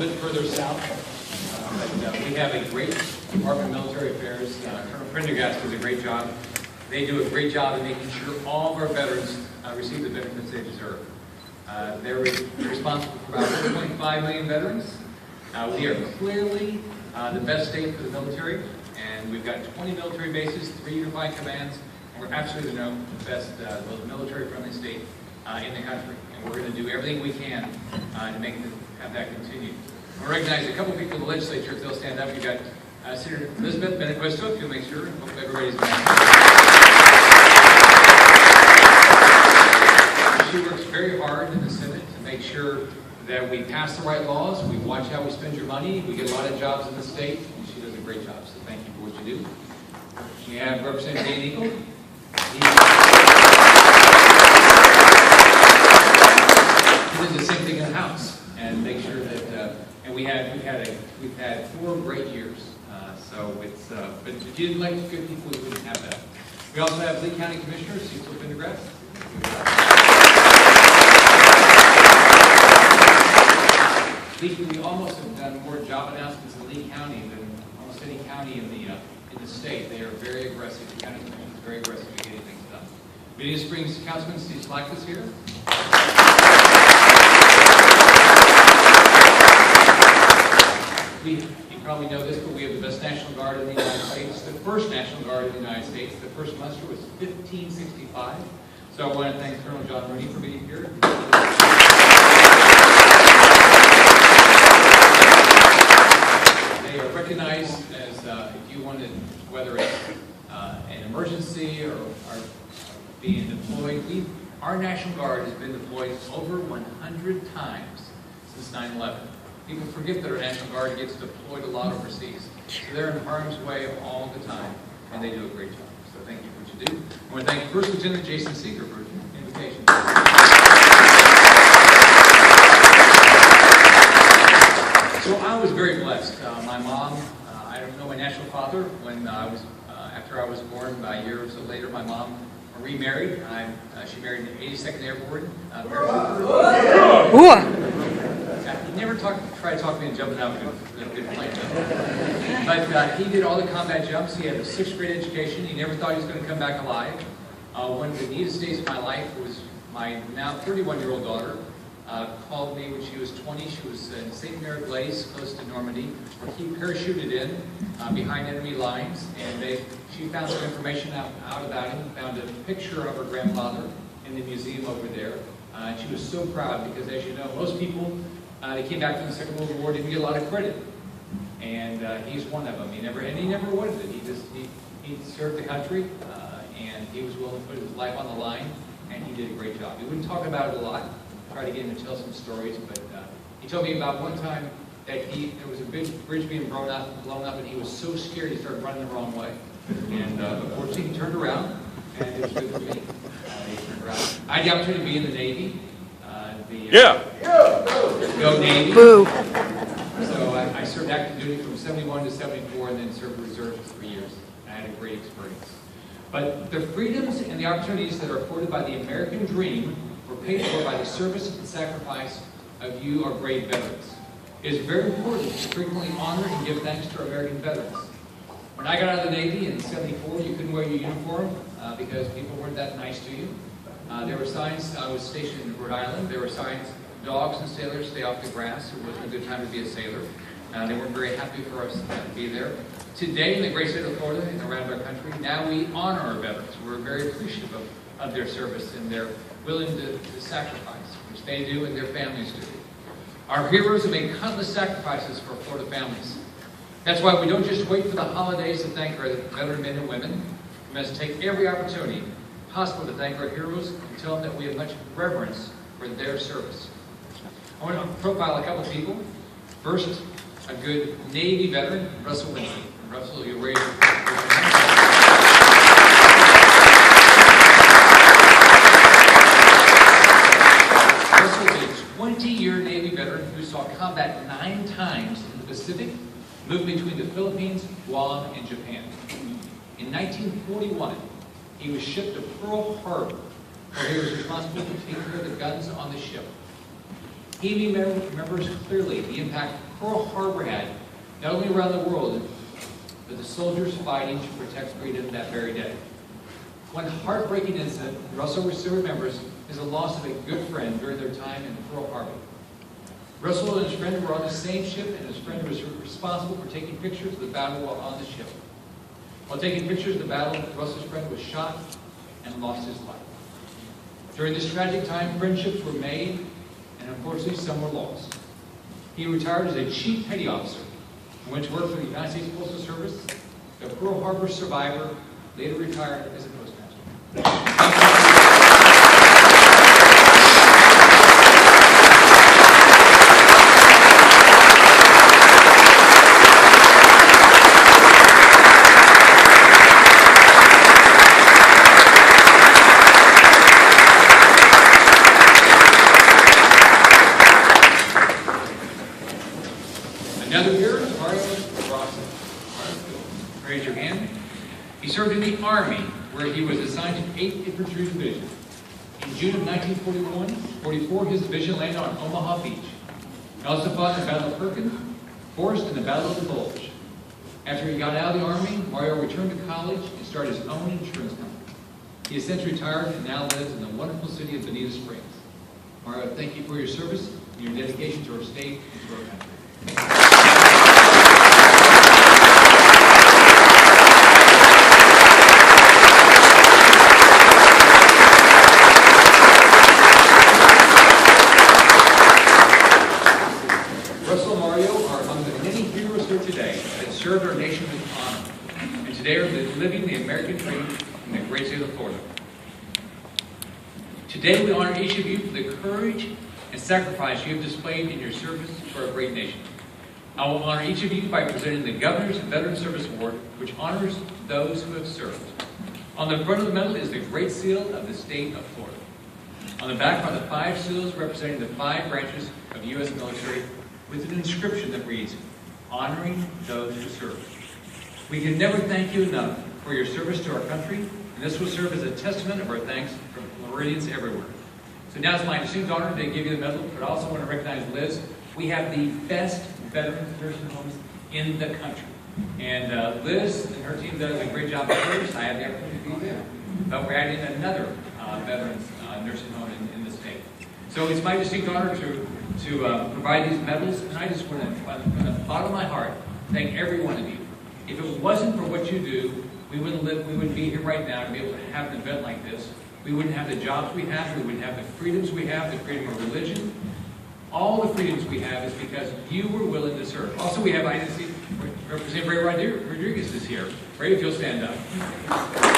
little bit further south. But we have a great Department of Military Affairs. Colonel Prendergast does a great job. They do a great job in making sure all of our veterans receive the benefits they deserve. They're responsible for about 1.5 million veterans. We are clearly the best state for the military, and we've got 20 military bases, 3 unified commands, and we're absolutely the best military-friendly state in the country. And we're going to do everything we can to have that continue. I recognize a couple people in the legislature. If they'll stand up, you've got Senator Elizabeth Benequisto, if you'll make sure. Hope everybody's back. She works very hard in the Senate to make sure that we pass the right laws, we watch how we spend your money, we get a lot of jobs in the state, and she does a great job, so thank you for what you do. We have Representative Dan Eagle. He does the same thing in the House, and make sure that, and we've had 4 great years, but if you didn't like good people, we wouldn't have that. We also have Lee County Commissioner, Cecil Pendergrass. We almost have done more job announcements in Lee County than almost any county in the state. They are very aggressive. The county commission is very aggressive in getting things done. Virginia Springs Councilman Steve Slack is here. You probably know this, but we have the best National Guard in the United States. The first National Guard in the United States. The first muster was 1565. So I want to thank Colonel John Rooney for being here. They are recognized as, if you wanted, whether it's an emergency or being deployed, our National Guard has been deployed over 100 times since 9/11. People forget that our National Guard gets deployed a lot overseas. So they're in harm's way all the time, and they do a great job. So thank you for what you do. I want to thank First Lieutenant Jason Seeger for the invitation. So I was very blessed. My mom, I don't know my natural father. When after I was born, a year or so later, my mom remarried. She married an 82nd Airborne He never tried to talk me into jumping out of a good plane. But he did all the combat jumps. He had a 6th grade education. He never thought he was going to come back alive. One of the neatest days of my life was my now 31-year-old daughter called me when she was 20. She was in St. Mary Blaise, close to Normandy, where he parachuted in behind enemy lines, and she found some information out about him, found a picture of her grandfather in the museum over there. And she was so proud because, as you know, most people that came back from the Second World War didn't get a lot of credit, and he's one of them. He never wanted it. He served the country, and he was willing to put his life on the line, and he did a great job. He wouldn't talk about it a lot. Try to get him to tell some stories, but he told me about one time that there was a big bridge being blown up, and he was so scared he started running the wrong way. And unfortunately, he turned around, and it was good for me. He turned around. I had the opportunity to be in the Navy. Go Navy. Boo. So I served active duty from 71 to 74, and then served reserves for 3 years. I had a great experience. But the freedoms and the opportunities that are afforded by the American dream were paid for by the service and sacrifice of you, our brave veterans. It is very important to frequently honor and give thanks to our American veterans. When I got out of the Navy in 74, you couldn't wear your uniform because people weren't that nice to you. There were signs. I was stationed in Rhode Island. There were signs, dogs and sailors stay off the grass. It wasn't a good time to be a sailor. They weren't very happy for us to be there. Today, in the great state of Florida and around our country, now we honor our veterans. We're very appreciative of their service, and they're willing to sacrifice, which they do and their families do. Our heroes have made countless sacrifices for Florida families. That's why we don't just wait for the holidays to thank our veteran men and women. We must take every opportunity possible to thank our heroes and tell them that we have much reverence for their service. I want to profile a couple people. First, a good Navy veteran, Russell Winfrey. Russell, you're ready to Russell is a 20-year Navy veteran who saw combat 9 times in the Pacific, moved between the Philippines, Guam, and Japan. In 1941, he was shipped to Pearl Harbor, where he was responsible for taking care of the guns on the ship. He remembers clearly the impact Pearl Harbor had, not only around the world, but the soldiers fighting to protect freedom that very day. One heartbreaking incident Russell still remembers is the loss of a good friend during their time in Pearl Harbor. Russell and his friend were on the same ship, and his friend was responsible for taking pictures of the battle while on the ship. While taking pictures of the battle, Russell's friend was shot and lost his life. During this tragic time, friendships were made, and unfortunately some were lost. He retired as a chief petty officer and went to work for the United States Postal Service. The Pearl Harbor survivor later retired as a postmaster. Another year, Mario Rossi. Raise your hand. He served in the Army, where he was assigned to 8th Infantry Division. In June of 1944, his division landed on Omaha Beach. He also fought in the Battle of Perkins, Forest, and the Battle of the Bulge. After he got out of the Army, Mario returned to college and started his own insurance company. He has since retired and now lives in the wonderful city of Bonita Springs. Mario, thank you for your service and your dedication to our state and to our country. Russell and Mario are among the many heroes here today that served our nation with honor, and today are living the American dream in the great state of Florida. Today we honor each of you for the courage and sacrifice you have displayed in your service for our great nation. I will honor each of you by presenting the Governor's Veteran Service Award, which honors those who have served. On the front of the medal is the Great Seal of the State of Florida. On the back are the 5 seals representing the 5 branches of the U.S. military with an inscription that reads, "Honoring those who serve." We can never thank you enough for your service to our country, and this will serve as a testament of our thanks from Floridians everywhere. So now it's my distinct honor to give you the medal, but I also want to recognize Liz. We have the best veteran nursing homes in the country. And Liz and her team does a great job of hers. I have the opportunity to be there. But we're adding another veterans nursing home in the state. So it's my distinct honor to provide these medals, and I just want to, from the bottom of my heart, thank every one of you. If it wasn't for what you do, we wouldn't be here right now to be able to have an event like this. We wouldn't have the jobs we have, we wouldn't have the freedoms we have, the freedom of religion. All the freedoms we have is because you were willing to serve. Also, we have, I see, Representative Ray Rodriguez is here. Ray, if you'll stand up.